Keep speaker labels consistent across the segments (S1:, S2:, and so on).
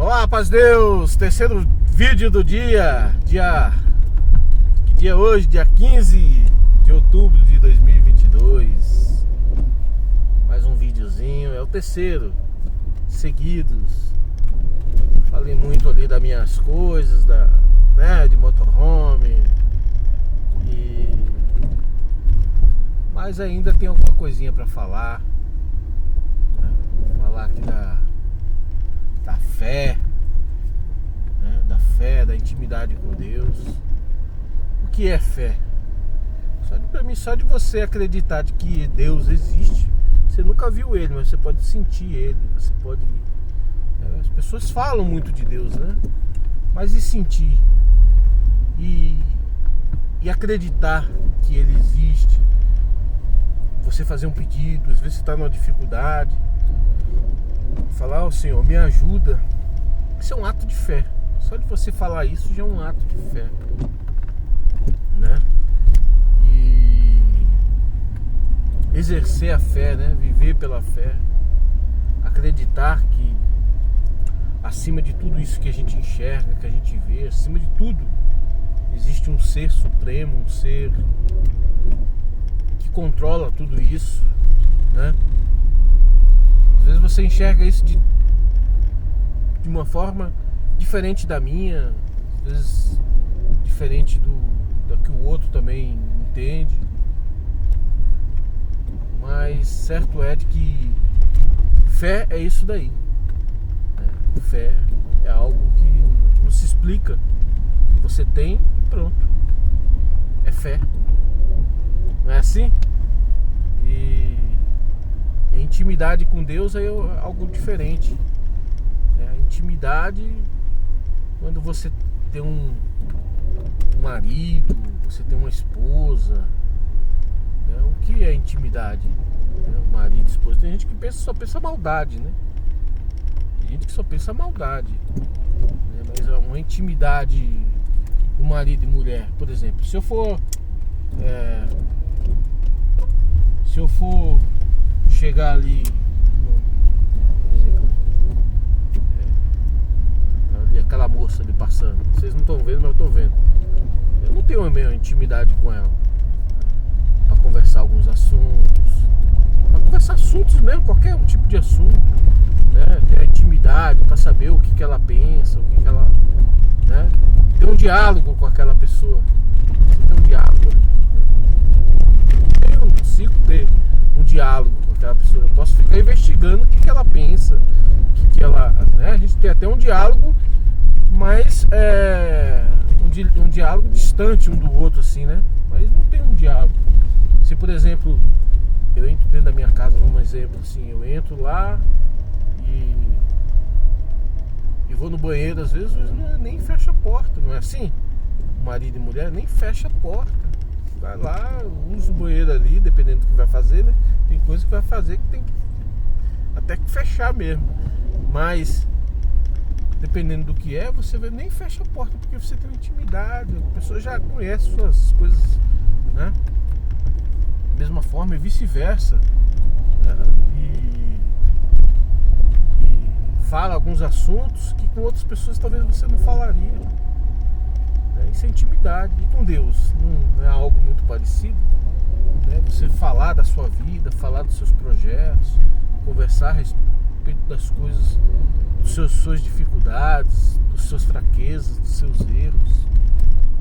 S1: Olá, paz de Deus, terceiro vídeo do dia. Que dia é hoje? Dia 15 de outubro de 2022. Mais um videozinho, é o terceiro seguidos. Falei muito ali das minhas coisas, de motorhome. Mas ainda tem alguma coisinha pra falar, né? Falar aqui da fé, né? Da fé, da intimidade com Deus. O que é fé? Pra mim, só de você acreditar de que Deus existe. Você nunca viu Ele, mas você pode sentir Ele. Você pode... As pessoas falam muito de Deus, né? Mas e sentir? E acreditar que Ele existe? Você fazer um pedido, às vezes você está numa dificuldade, falar, Senhor, me ajuda. Isso é um ato de fé. Só de você falar isso já é um ato de fé, né? E exercer a fé, né? Viver pela fé, acreditar que acima de tudo isso que a gente enxerga, que a gente vê, acima de tudo existe um ser supremo, um ser que controla tudo isso, né? Às vezes você enxerga isso de uma forma diferente da minha, às vezes diferente da que o outro também entende, mas certo é de que fé é isso daí, né? Fé é algo que não se explica, você tem e pronto, é fé, não é assim? E a intimidade com Deus é algo diferente. A intimidade, quando você tem um marido, você tem uma esposa, né? O que é intimidade? O marido, esposa, tem gente que só pensa maldade, né? Tem gente que só pensa maldade, né? Mas uma intimidade do marido e mulher, por exemplo, se eu for chegar ali, por exemplo, ali aquela moça ali passando, vocês não estão vendo, mas eu estou vendo. Eu não tenho a minha intimidade com ela para conversar alguns assuntos, para conversar assuntos mesmo, qualquer tipo de assunto, né? Ter a intimidade para saber o que ela pensa, o que ela, né? Ter um diálogo com aquela pessoa. Você tem um diálogo ali. Eu não consigo ter um diálogo com aquela pessoa. Eu posso ficar investigando o que ela pensa, o que ela, né? A gente tem até um diálogo, mas um diálogo distante um do outro, assim, né? Mas não tem um diálogo. Se, por exemplo, eu entro dentro da minha casa, um exemplo assim, eu entro lá e vou no banheiro, às vezes nem fecha a porta, não é assim? Marido e mulher nem fecha a porta. Vai lá, usa o banheiro ali, dependendo do que vai fazer, né? Tem coisa que vai fazer que tem que até que fechar mesmo. Mas dependendo do que é, você nem fecha a porta, porque você tem uma intimidade, a pessoa já conhece suas coisas, né? Da mesma forma e vice-versa, né? E fala alguns assuntos que com outras pessoas talvez você não falaria. Isso é intimidade. E com Deus não é algo muito parecido, né? Você falar da sua vida, falar dos seus projetos, conversar a respeito das coisas, das suas dificuldades, das suas fraquezas, dos seus erros.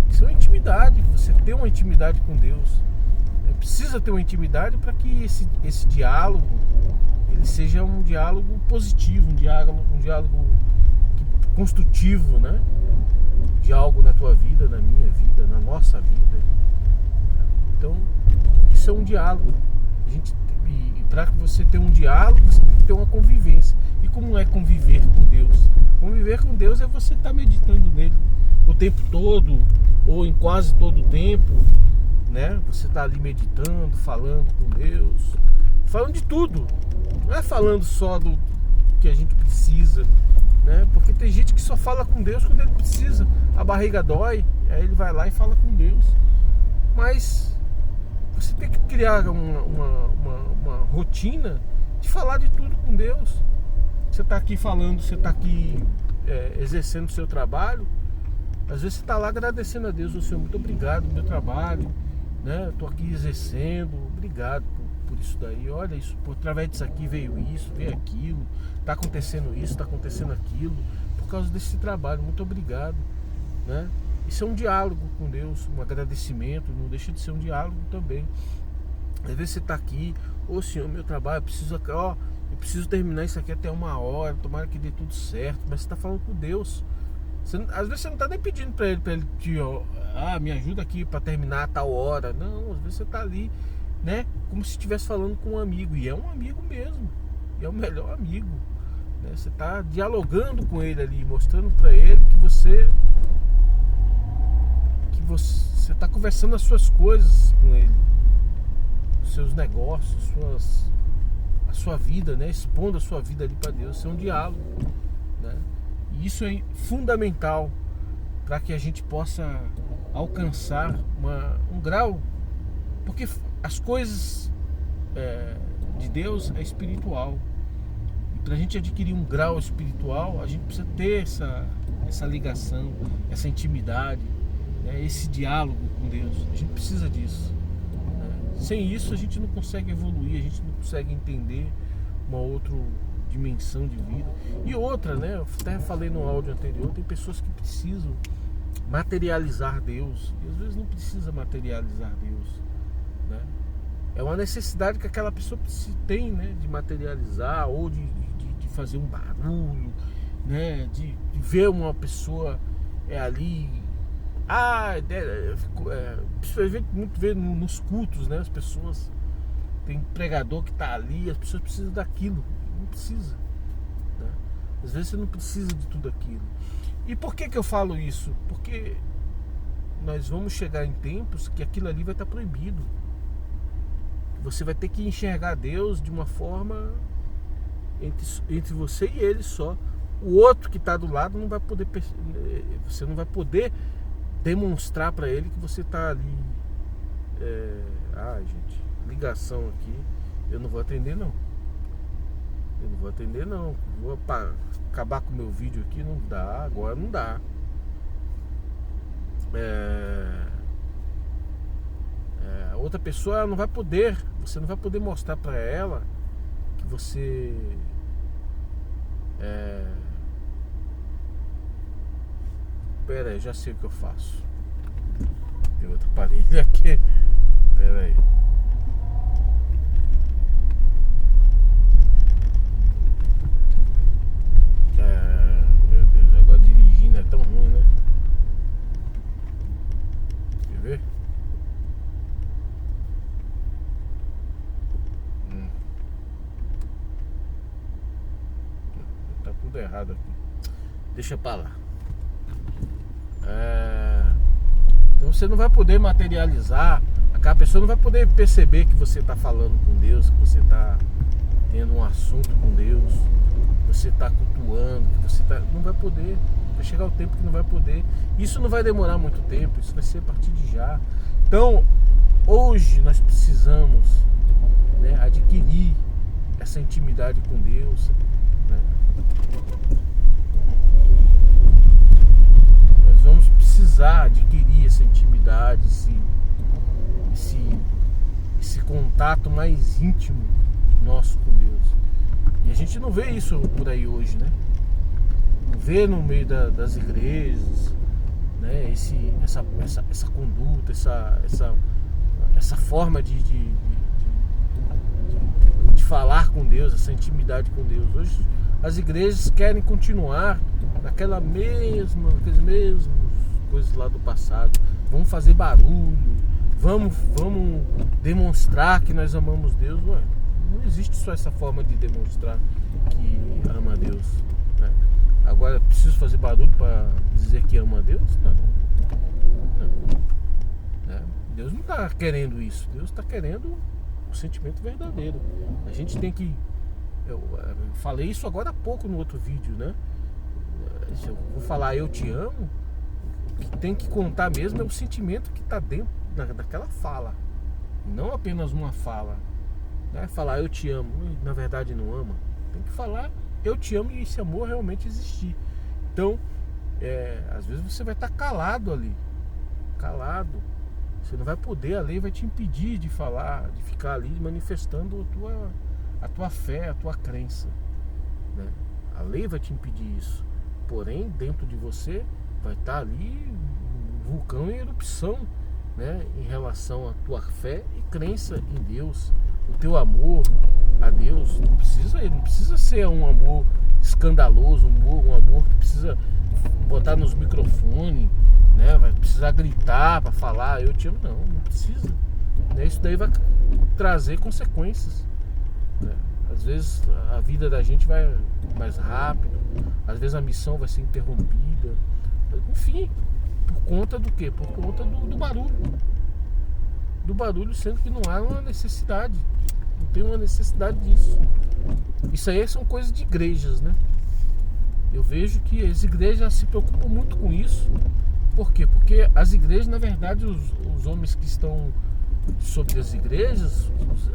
S1: Isso é uma intimidade. Você tem uma intimidade com Deus, precisa ter uma intimidade para que esse diálogo ele seja um diálogo positivo, um diálogo construtivo, né? De algo na tua vida, na minha vida, na nossa vida. Então, isso é um diálogo. E para você ter um diálogo, você tem que ter uma convivência. E como é conviver com Deus? Conviver com Deus é você estar meditando nele o tempo todo, ou em quase todo o tempo, né? Você está ali meditando, falando com Deus, falando de tudo. Não é falando só do que a gente precisa, né? Porque tem gente que só fala com Deus quando ele precisa. A barriga dói, aí ele vai lá e fala com Deus. Mas você tem que criar uma rotina de falar de tudo com Deus. Você está aqui falando, você está aqui exercendo o seu trabalho, às vezes você está lá agradecendo a Deus, Senhor, muito obrigado pelo meu trabalho, né? Estou aqui exercendo, obrigado por isso daí. Olha, isso, através disso aqui veio isso, veio aquilo, está acontecendo isso, está acontecendo aquilo, por causa desse trabalho, muito obrigado, né? Isso é um diálogo com Deus, um agradecimento, não deixa de ser um diálogo também. Às vezes você está aqui, Senhor, meu trabalho, eu preciso terminar isso aqui até 1 hora, tomara que dê tudo certo, mas você está falando com Deus. Às vezes você não está nem pedindo para ele te, me ajuda aqui para terminar a tal hora. Não, às vezes você está ali, né, como se estivesse falando com um amigo, e é um amigo mesmo, e é o melhor amigo, né? Você está dialogando com ele ali, mostrando para ele que você está conversando as suas coisas com ele, os seus negócios, a sua vida, né? Expondo a sua vida ali para Deus. Isso é um diálogo, né? E isso é fundamental para que a gente possa alcançar um grau, porque as coisas de Deus é espiritual. E para a gente adquirir um grau espiritual, a gente precisa ter essa ligação, essa intimidade, né? Esse diálogo com Deus. A gente precisa disso, né? Sem isso a gente não consegue evoluir, a gente não consegue entender uma outra dimensão de vida. E outra, né? Eu até falei no áudio anterior, tem pessoas que precisam materializar Deus, e às vezes não precisa materializar Deus, né? É uma necessidade que aquela pessoa tem, né? De materializar, ou de fazer um barulho, né? De ver uma pessoa ali. Muito ver nos cultos, né? As pessoas, tem pregador que está ali, as pessoas precisam daquilo. Não precisa, né? Às vezes você não precisa de tudo aquilo. E por que eu falo isso? Porque nós vamos chegar em tempos que aquilo ali vai estar proibido. Você vai ter que enxergar Deus de uma forma entre você e Ele só. O outro que está do lado não vai poder, você não vai poder demonstrar para ele que você está ali. Gente, ligação aqui, eu não vou atender não. Vou acabar com o meu vídeo aqui, não dá, agora não dá. Outra pessoa não vai poder, você não vai poder mostrar para ela que você pera aí, já sei o que eu faço. Tem outro aparelho aqui. Pera aí. Meu Deus, agora dirigindo é tão ruim, né? Quer ver? Tá tudo errado aqui. Deixa pra lá. Então você não vai poder materializar, aquela pessoa não vai poder perceber que você está falando com Deus, que você está tendo um assunto com Deus, que você está cultuando, que você está. Não vai poder. Vai chegar o tempo que não vai poder. Isso não vai demorar muito tempo, isso vai ser a partir de já. Então, hoje nós precisamos, né, adquirir essa intimidade com Deus, né? Nós vamos precisar adquirir essa intimidade, esse contato mais íntimo nosso com Deus. E a gente não vê isso por aí hoje, né? Não vê no meio das igrejas, né? Essa conduta, essa forma de falar com Deus, essa intimidade com Deus. Hoje as igrejas querem continuar naquelas mesmas coisas lá do passado. Vamos fazer barulho, vamos demonstrar que nós amamos Deus. Ué, não existe só essa forma de demonstrar que ama a Deus, né? Agora, preciso fazer barulho para dizer que ama a Deus? Não. Deus não está querendo isso. Deus está querendo o sentimento verdadeiro. A gente tem que... Eu falei isso agora há pouco no outro vídeo, né? Se eu vou falar eu te amo, o que tem que contar mesmo é o sentimento que está dentro daquela fala, não apenas uma fala, né? Falar eu te amo, na verdade não ama. Tem que falar eu te amo e esse amor realmente existir. Então, às vezes você vai estar calado ali, calado. Você não vai poder, a lei vai te impedir de falar, de ficar ali manifestando a tua fé, a tua crença, né? A lei vai te impedir isso. Porém, dentro de você vai estar ali um vulcão em erupção, né? Em relação à tua fé e crença em Deus, o teu amor a Deus. Não precisa ser um amor escandaloso, um amor que precisa botar nos microfones, né? Vai precisar gritar para falar eu te amo. Não precisa, né? Isso daí vai trazer consequências, né? Às vezes a vida da gente vai mais rápido, às vezes a missão vai ser interrompida, enfim, por conta do quê? Por conta do barulho. Do barulho, sendo que não há uma necessidade. Não tem uma necessidade disso. Isso aí são coisas de igrejas, né? Eu vejo que as igrejas se preocupam muito com isso. Por quê? Porque as igrejas, na verdade, os homens que estão sobre as igrejas,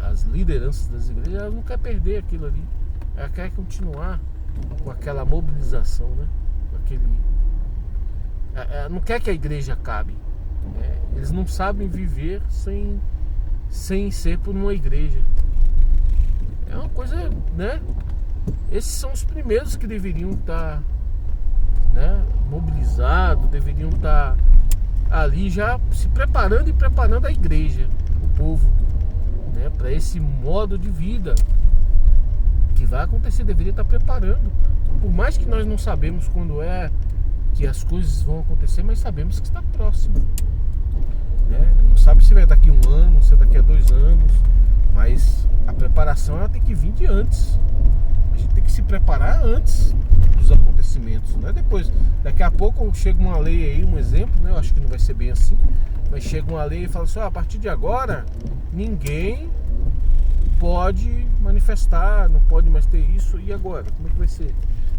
S1: as lideranças das igrejas, elas não querem perder aquilo ali. Ela quer continuar com aquela mobilização, né? Não quer que a igreja acabe, né? Eles não sabem viver sem ser por uma igreja. É uma coisa, né? Esses são os primeiros que deveriam estar, né, mobilizados, deveriam estar ali já se preparando e preparando a igreja, o povo, né, para esse modo de vida que vai acontecer. Deveria estar preparando. Por mais que nós não sabemos quando é que as coisas vão acontecer, mas sabemos que está próximo, né? Não sabe se vai daqui 1 ano, se é daqui a 2 anos, mas a preparação ela tem que vir de antes. A gente tem que se preparar antes dos acontecimentos, né? Depois, daqui a pouco chega uma lei aí, um exemplo, né? Eu acho que não vai ser bem assim, mas chega uma lei e fala assim: a partir de agora ninguém pode manifestar, não pode mais ter isso. E agora? Como é que vai ser?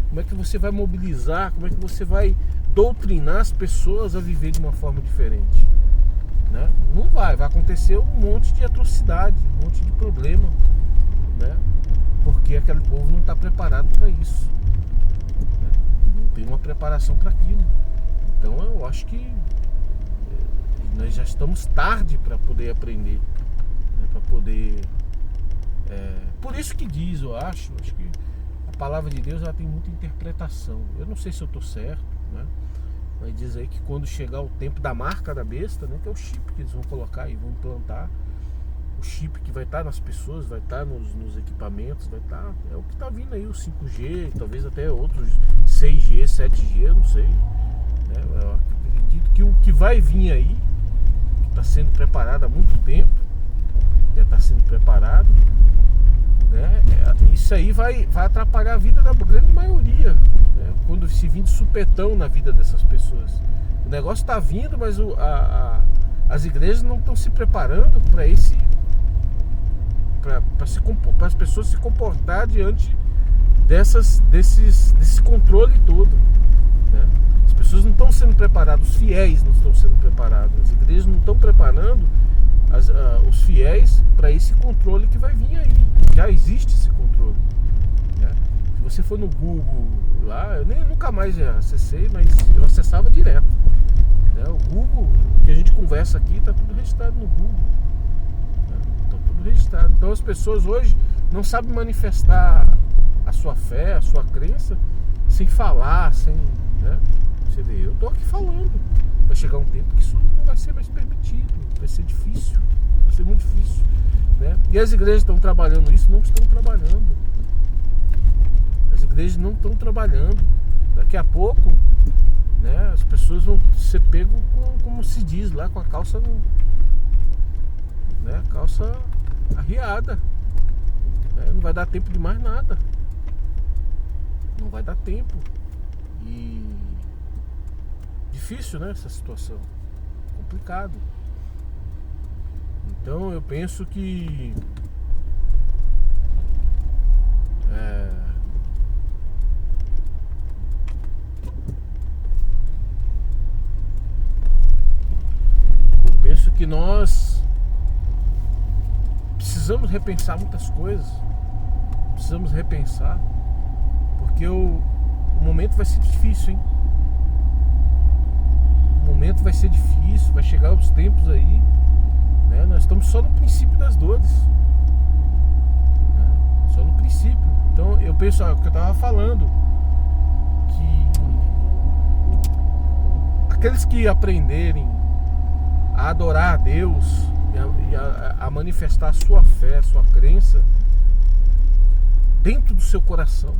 S1: Como é que você vai mobilizar? Como é que você vai doutrinar as pessoas a viver de uma forma diferente, né? Não vai acontecer um monte de atrocidade, um monte de problema, né? Porque aquele povo não está preparado para isso, né? Não tem uma preparação para aquilo. Então eu acho que nós já estamos tarde para poder aprender, né? Para poder... por isso que diz, eu acho que a palavra de Deus ela tem muita interpretação. Eu não sei se eu estou certo, né? Mas diz aí que quando chegar o tempo da marca da besta, né, que é o chip que eles vão colocar e vão implantar, o chip que vai estar nas pessoas, vai estar nos equipamentos, vai estar, é o que está vindo aí, o 5G, talvez até outros 6G, 7G, eu não sei, né? Eu acredito que o que vai vir aí, que está sendo preparado há muito tempo, já está sendo preparado, né? Isso aí vai atrapalhar a vida da grande maioria, né? Quando se vir de supetão na vida dessas pessoas. O negócio está vindo, mas as igrejas não estão se preparando para as pessoas se comportar diante desse controle todo, né? As pessoas não estão sendo preparadas, os fiéis não estão sendo preparados, as igrejas não estão preparando os fiéis para esse controle que vai vir aí. Já existe esse controle, né? Se você for no Google lá, eu nunca mais acessei, mas eu acessava direto, né? O Google, que a gente conversa aqui, está tudo registrado no Google, né? Tá tudo registrado. Então as pessoas hoje não sabem manifestar a sua fé, a sua crença, sem falar, né? Você vê, eu estou aqui falando. Vai chegar um tempo que isso não vai ser mais permitido, vai ser difícil, vai ser muito difícil, né? E as igrejas estão trabalhando isso? Não estão trabalhando. As igrejas não estão trabalhando. Daqui a pouco, né, as pessoas vão ser pego como se diz lá, com a calça, né, calça arriada, né? Não vai dar tempo de mais nada. Não vai dar tempo. E difícil, né, essa situação, complicado. Então eu penso que nós precisamos repensar muitas coisas, precisamos repensar, porque o o momento vai ser difícil, hein? O momento vai ser difícil, vai chegar os tempos aí, né? Nós estamos só no princípio das dores, né? Só no princípio. Então eu penso, o que eu estava falando, que aqueles que aprenderem a adorar a Deus e a manifestar a sua fé, a sua crença dentro do seu coração,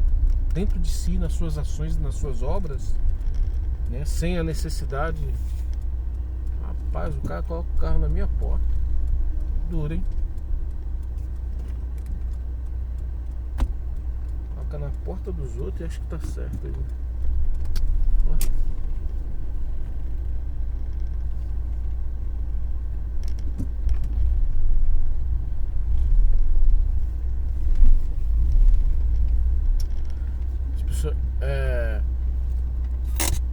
S1: dentro de si, nas suas ações e nas suas obras, né, sem a necessidade. Rapaz, o cara coloca o carro na minha porta. Duro, hein? Coloca na porta dos outros e acho que tá certo aí. Ó.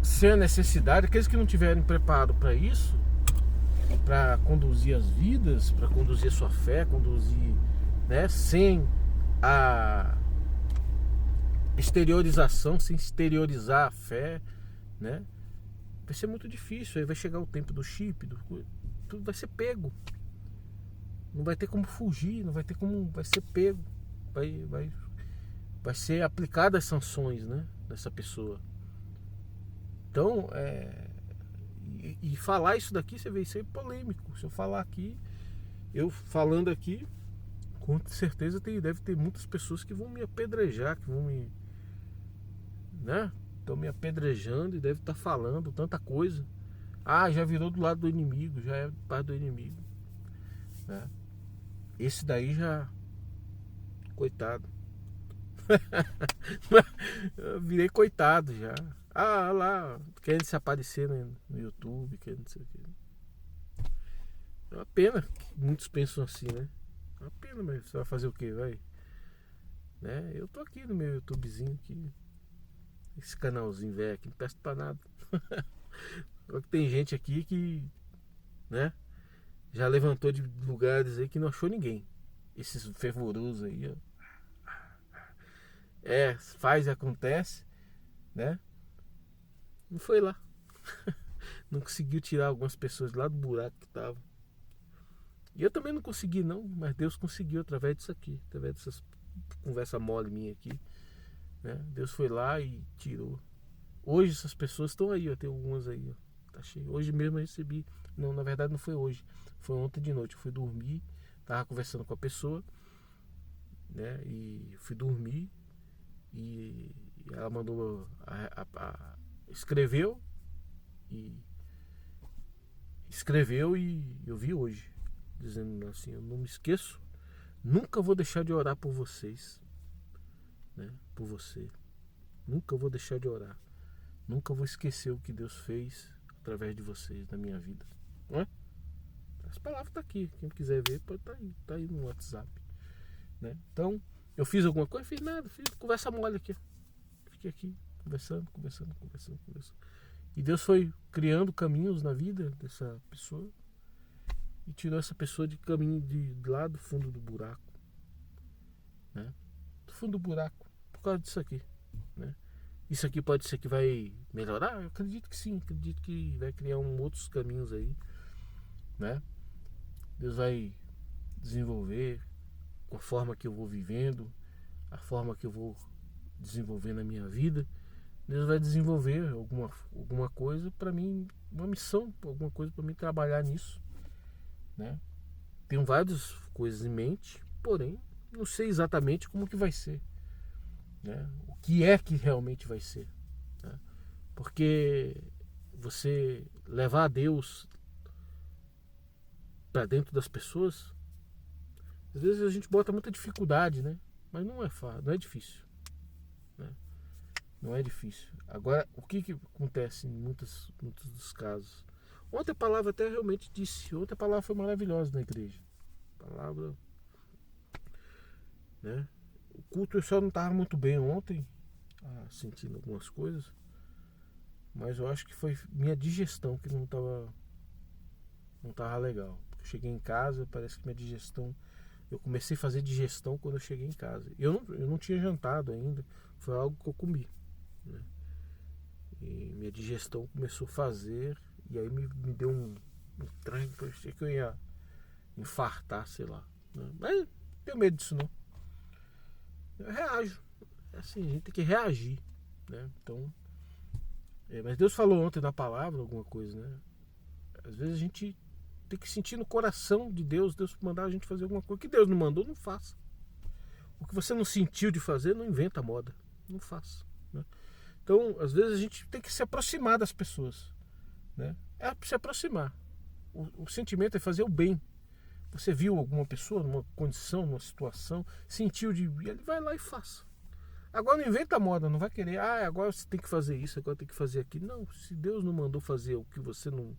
S1: Sem a necessidade, aqueles que não tiverem preparo para isso, para conduzir as vidas, para conduzir a sua fé, conduzir, né, sem a exteriorização, sem exteriorizar a fé, né, vai ser muito difícil. Aí vai chegar o tempo do chip, tudo vai ser pego, não vai ter como fugir, não vai ter como, vai ser pego, vai ser aplicada as sanções, né, dessa pessoa. Então, e falar isso daqui, você vê, isso é polêmico. Se eu falar aqui, eu falando aqui, com certeza deve ter muitas pessoas que vão me apedrejar, que vão me, né? Estão me apedrejando e deve estar falando tanta coisa. Ah, já virou do lado do inimigo, já é parte do inimigo, né? Esse daí já, coitado. Eu virei coitado já. Ah, lá, querendo se aparecer no YouTube, querendo não sei o que. É uma pena que muitos pensam assim, né? É uma pena, mas você vai fazer o que, vai? Né? Eu tô aqui no meu YouTubezinho aqui. Esse canalzinho velho aqui, não presta pra nada. Tem gente aqui que, né, já levantou de lugares aí que não achou ninguém. Esses fervorosos aí, ó. Faz e acontece, né? Não foi lá. Não conseguiu tirar algumas pessoas lá do buraco que estavam. E eu também não consegui não, mas Deus conseguiu através disso aqui, através dessas conversa mole minha aqui, né? Deus foi lá e tirou. Hoje essas pessoas estão aí, ó, tem algumas aí, ó, tá cheio. Hoje mesmo eu recebi, não, na verdade não foi hoje, foi ontem de noite. Eu fui dormir, tava conversando com a pessoa, né? E fui dormir e ela mandou escreveu e eu vi hoje, dizendo assim: eu não me esqueço, nunca vou deixar de orar por vocês, né? Por você, nunca vou deixar de orar, nunca vou esquecer o que Deus fez através de vocês na minha vida, não é? As palavras estão aqui, quem quiser ver pode tá aí no WhatsApp, né? Então, eu fiz alguma coisa? Fiz nada, fiz conversa mole aqui, fiquei aqui conversando. E Deus foi criando caminhos na vida dessa pessoa e tirou essa pessoa de caminho de lá do fundo do buraco, né? Do fundo do buraco, por causa disso aqui, né? Isso aqui pode ser que vai melhorar? Eu acredito que sim, acredito que vai criar outros caminhos aí, né? Deus vai desenvolver com a forma que eu vou vivendo, a forma que eu vou desenvolvendo a minha vida. Deus vai desenvolver alguma coisa para mim, uma missão, alguma coisa para mim trabalhar nisso, né? Tenho várias coisas em mente, porém não sei exatamente como que vai ser, né? O que é que realmente vai ser, né? Porque você levar a Deus para dentro das pessoas, às vezes a gente bota muita dificuldade, né? Mas não é fácil, não é difícil, né? Não é difícil. Agora, o que acontece em muitos dos casos? Ontem a palavra até realmente disse. Ontem a palavra foi maravilhosa na igreja. A palavra, né? O culto eu só não estava muito bem ontem, sentindo algumas coisas. Mas eu acho que foi minha digestão que não tava legal. Eu cheguei em casa, parece que minha digestão... Eu comecei a fazer digestão quando eu cheguei em casa. Eu não tinha jantado ainda. Foi algo que eu comi, né? minha digestão começou a fazer, e aí me deu um trem, eu achei que eu ia infartar, sei lá, né? Mas não tenho medo disso não. Eu reajo. É assim, a gente tem que reagir, né? Então, mas Deus falou ontem na palavra alguma coisa, né? Às vezes a gente tem que sentir no coração de Deus mandar a gente fazer alguma coisa que Deus não mandou, não faça. O que você não sentiu de fazer, não inventa moda, não faça, né? Então, às vezes a gente tem que se aproximar das pessoas, né? É se aproximar. O sentimento é fazer o bem. Você viu alguma pessoa numa condição, numa situação, sentiu de ir, ele vai lá e faça. Agora não inventa moda, não vai querer, agora você tem que fazer isso, agora tem que fazer aquilo. Não, se Deus não mandou fazer o que você não,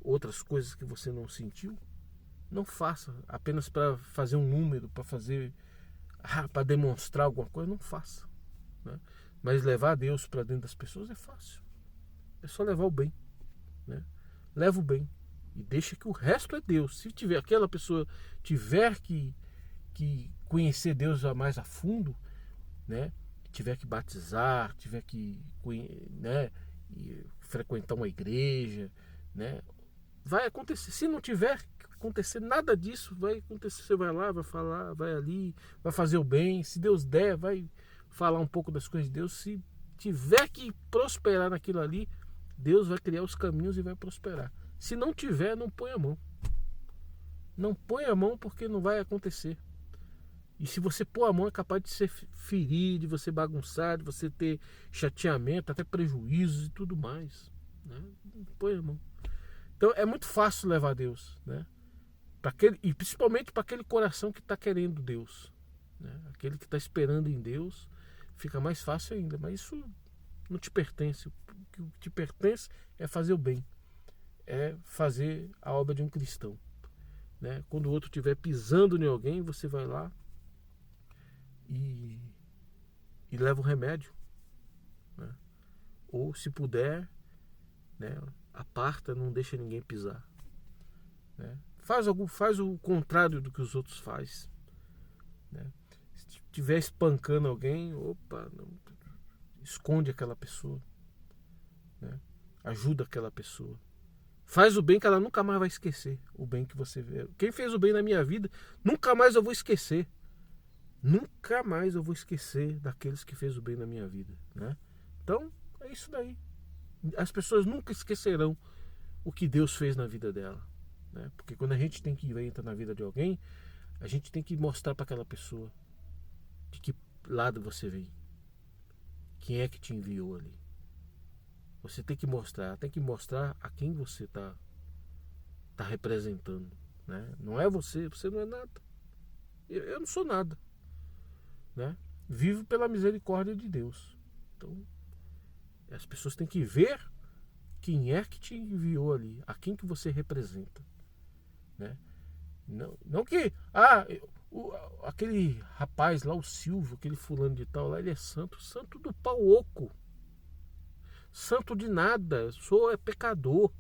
S1: outras coisas que você não sentiu, não faça. Apenas para fazer um número, para fazer, para demonstrar alguma coisa, não faça, né? Mas levar Deus para dentro das pessoas é fácil. É só levar o bem, né? Leva o bem e deixa que o resto é Deus. Se tiver aquela pessoa tiver que conhecer Deus mais a fundo, né? Tiver que batizar, tiver que, né, frequentar uma igreja, né? Vai acontecer. Se não tiver que acontecer nada disso, vai acontecer. Você vai lá, vai falar, vai ali, vai fazer o bem. Se Deus der, vai falar um pouco das coisas de Deus. Se tiver que prosperar naquilo ali, Deus vai criar os caminhos e vai prosperar. Se não tiver, não põe a mão. Não põe a mão, porque não vai acontecer. E se você pôr a mão, é capaz de você ferir, de você bagunçar, de você ter chateamento, até prejuízos e tudo mais, né? Não põe a mão. Então é muito fácil levar a Deus, né? E principalmente para aquele coração que está querendo Deus, né? Aquele que está esperando em Deus, fica mais fácil ainda. Mas isso não te pertence. O que te pertence é fazer o bem, é fazer a obra de um cristão, né? Quando o outro estiver pisando em alguém, você vai lá e leva o remédio, né? Ou se puder, né, aparta, não deixa ninguém pisar, né? Faz o contrário do que os outros fazem, né? Se estiver espancando alguém, não, esconde aquela pessoa, né? Ajuda aquela pessoa. Faz o bem que ela nunca mais vai esquecer. O bem que você vê. Quem fez o bem na minha vida, nunca mais eu vou esquecer. Nunca mais eu vou esquecer daqueles que fez o bem na minha vida, né? Então, é isso daí. As pessoas nunca esquecerão o que Deus fez na vida dela, né? Porque quando a gente entra na vida de alguém, a gente tem que mostrar para aquela pessoa de que lado você vem. Quem é que te enviou ali. Você tem que mostrar a quem você tá representando, né? Não é você não é nada. Eu não sou nada, né? Vivo pela misericórdia de Deus. Então, as pessoas têm que ver quem é que te enviou ali, a quem que você representa, né? Não que aquele rapaz lá, o Silvio, aquele fulano de tal lá, ele é santo do pau oco. Santo de nada. Eu sou pecador.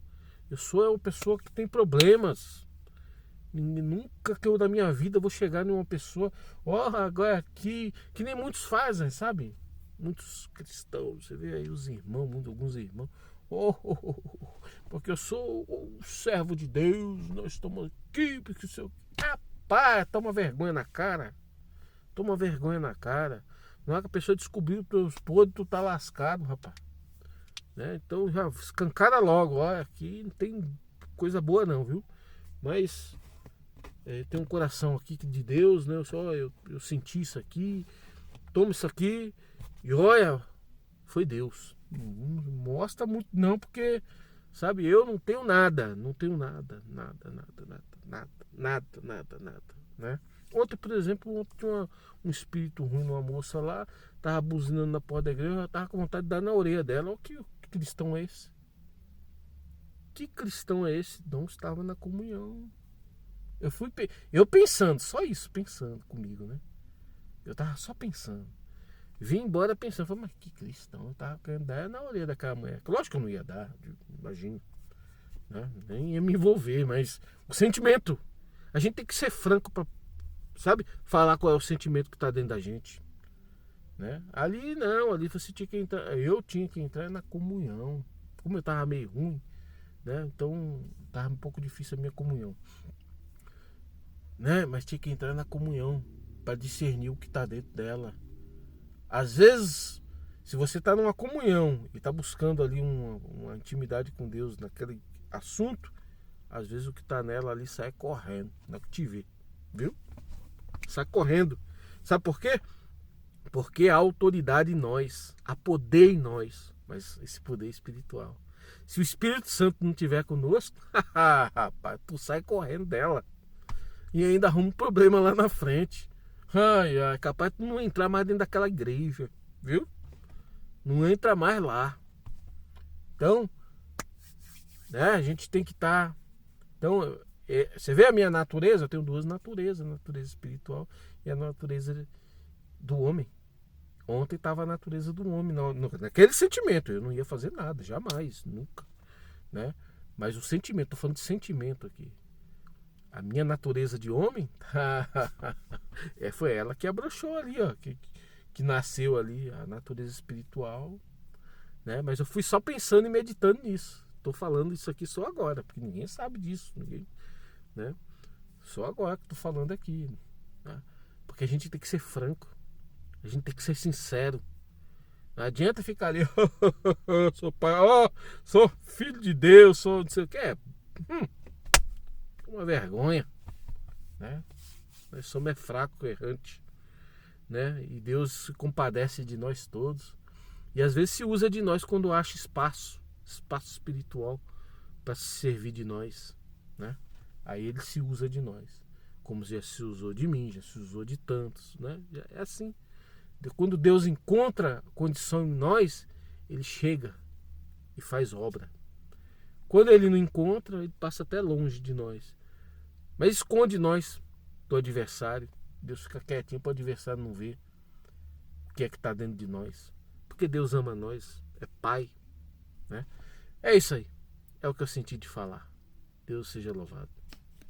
S1: Eu sou uma pessoa que tem problemas. Nunca que eu na minha vida vou chegar numa pessoa, agora aqui, que nem muitos fazem, sabe? Muitos cristãos, você vê aí os irmãos, alguns irmãos, porque eu sou o servo de Deus, nós estamos aqui, porque o seu. Rapaz, toma vergonha na cara. Toma vergonha na cara. Não é que a pessoa descobriu os teus podres, tu tá lascado, rapaz. Né? Então já escancara logo, aqui não tem coisa boa não, viu? Mas tem um coração aqui de Deus, né? Eu senti isso aqui, toma isso aqui e olha, foi Deus. Não mostra muito não, porque sabe, eu não tenho nada, nada, né? Ontem, por exemplo, tinha um espírito ruim numa moça lá, tava buzinando na porta da igreja, eu tava com vontade de dar na orelha dela. Olha que cristão é esse? Que cristão é esse? Não estava na comunhão. Eu pensando, só isso, pensando comigo, né? Eu tava só pensando. Vim embora pensando, falei, mas que cristão? Eu tava querendo dar na orelha daquela mulher. Lógico que eu não ia dar, imagino, né? Nem ia me envolver, mas o sentimento. A gente tem que ser franco para, sabe, falar qual é o sentimento que está dentro da gente, né? Ali não, ali você tinha que entrar, eu tinha que entrar na comunhão, como eu estava meio ruim, né? Então estava um pouco difícil a minha comunhão, né? Mas tinha que entrar na comunhão para discernir o que está dentro dela. Às vezes, se você está numa comunhão e está buscando ali uma intimidade com Deus naquele assunto, às vezes o que está nela ali sai correndo, não é que te vê, viu? Sai correndo. Sabe por quê? Porque há autoridade em nós, há poder em nós, mas esse poder espiritual. Se o Espírito Santo não estiver conosco, rapaz, tu sai correndo dela e ainda arruma um problema lá na frente. Ai, ai, capaz de tu não entrar mais dentro daquela igreja, viu? Não entra mais lá. Então, né, a gente tem que estar. Então, você vê a minha natureza? Eu tenho duas naturezas, a natureza espiritual e a natureza do homem. Ontem estava a natureza do homem, naquele sentimento. Eu não ia fazer nada, jamais, nunca, né? Mas o sentimento, estou falando de sentimento aqui. A minha natureza de homem, foi ela que abrochou ali, ó, que nasceu ali, a natureza espiritual, né? Mas eu fui só pensando e meditando nisso. Estou falando isso aqui só agora, porque ninguém sabe disso, ninguém, né? Só agora que estou falando aqui, né? Porque a gente tem que ser franco. A gente tem que ser sincero. Não adianta ficar ali, sou pai, sou filho de Deus, sou não sei o que. Uma vergonha, né? Nós somos fracos, errantes, né? E Deus se compadece de nós todos. E às vezes se usa de nós quando acha espaço espiritual para se servir de nós, né? Aí ele se usa de nós, como já se usou de mim, já se usou de tantos, né? É assim. Quando Deus encontra condição em nós, ele chega e faz obra. Quando ele não encontra, ele passa até longe de nós. Mas esconde nós do adversário. Deus fica quietinho para o adversário não ver o que é que está dentro de nós. Porque Deus ama nós, é Pai, né? É isso aí. É o que eu senti de falar. Deus seja louvado.